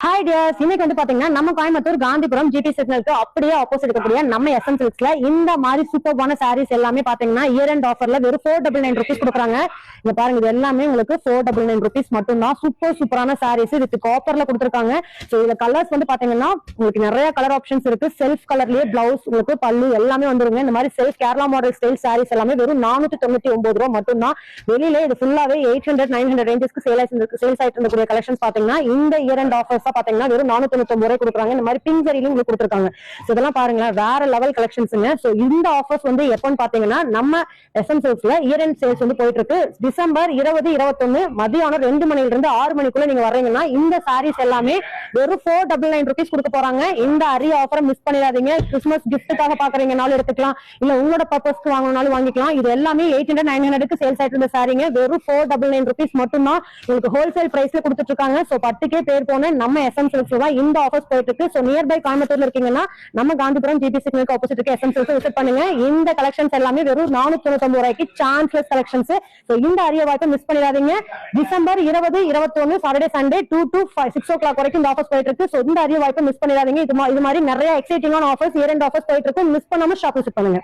Hi tears, இன்னைக்கு வந்து பாத்தீங்கன்னா நம்ம கோயம்புத்தூர் காந்திபுரம் ஜிடி சிக்னலுக்கு அப்படியே ஆப்போசிட் இருக்கக்கூடிய நம்ம எஸ்எம் சில்க்ஸ்ல இந்த மாதிரி சூப்பர்பான சாரீஸ் எல்லாமே பாத்தீங்கன்னா இயர் அண்ட் ஆஃபர்ல வெறும் 499 rupees கொடுக்குறாங்க. இங்க பாருங்க, இது எல்லாமே உங்களுக்கு 499 rupees மட்டும்தான். சூப்பரான சாரீஸ் வித் காப்பர்ல கொடுத்துருக்காங்க. சோ இதுல கலர்ஸ் வந்து பாத்தீங்கன்னா உங்களுக்கு நிறைய கலர் ஆப்ஷன்ஸ் இருக்கு. செல்ஃப் கலர்லயே பிளவுஸ், உங்களுக்கு பல்லு எல்லாமே வந்துருங்க. இந்த மாதிரி self Kerala model style sarees எல்லாமே வெறும் 499 ரூபாய் மட்டும்தான். வெளியில இது ஃபுல்லாவே 800-900 ரேஞ்சஸ்க்கு சேல்ஸ் ஆயிட்டு இருக்கக்கூடிய கலெக்ஷன்ஸ் பாத்தீங்கன்னா இந்த இயர் அண்ட் ஆஃபர்ஸ் பாத்தீங்கன்னா வெறும் 499 ரூபாய் கொடுக்குறாங்க. இந்த மாதிரி பிங்க் சரியிலும் உங்களுக்கு கொடுத்துருக்காங்க. இதெல்லாம் பாருங்களேன், வேற லெவல் கலெக்ஷன்ஸ்ங்க. சோ இந்த ஆஃபர்ஸ் வந்து எப்பன்னு பாத்தீங்கன்னா நம்ம எஸ்எம் சில்க்ஸ்ல இயர் அண்ட் சேல்ஸ் வந்து போயிட்டு இருக்கு. டிசம்பர் 20-21 மதியானம் 2 மணில இருந்து 6 மணிக்குள்ள நீங்க வர்றீங்கன்னா இந்த சாரீஸ் எல்லாமே வெறும் 499 rupees கொடுக்க போறாங்க. இந்த அரிய ஆஃபரை மிஸ் பண்ணிடாதீங்க. கிறிஸ்துமஸ் கிஃப்ட்டுக்காக பாக்குறீங்கனாலும் எடுத்துக்கலாம், இல்ல உங்களோட பர்பஸ்க்கு வாங்கணும்னாலும் வாங்கிக்கலாம். இது எல்லாமே 800-900க்கு சேல்ஸ் ஆயிட்டு இருந்த சாரீங்க வெறும் 499 rupees மட்டும்தான். உங்களுக்கு ஹோல்சேல் பிரைஸ்ல கொடுத்துட்டு இருக்காங்க. சோ பட்டுக்கே பேர் போன நம்ம எஸ்எம் சில்க்ஸ் தான் இந்த ஆஃபர்ஸ் போயிட்டு இருக்கு. சோ நியர்பை கோயம்புத்தூர்ல இருக்கீங்கன்னா நம்ம காந்திபுரம் ஜிபி சிக்னலுக்கு ஆப்போசிட் இருக்க எஸ்எம் சில்க்ஸ் விசிட் பண்ணுங்க. இந்த கலெக்ஷன்ஸ் எல்லாமே வெறும் 499 ரூபாய்க்கு சான்ஸ்லெஸ் கலெக்ஷன்ஸ். சோ இந்த அரிய வாய்ப்பை மிஸ் பண்ணிடாதீங்க. December 20-21 Saturday Sunday 2 to 6 o'clock வரைக்கும் இந்த ஆஃபர்ஸ் போயிட்டு இருக்கு. சோ இந்த அரிய வாய்ப்பை மிஸ் பண்ணிடாதீங்க. இது மாதிரி நிறைய எக்ஸைட்டிங்கான ஆஃபர்ஸ், இயர் அண்ட் ஆஃபர்ஸ் போயிட்டு இருக்கு. மிஸ் பண்ணாம ஷாப் விசிட் பண்ணுங்க.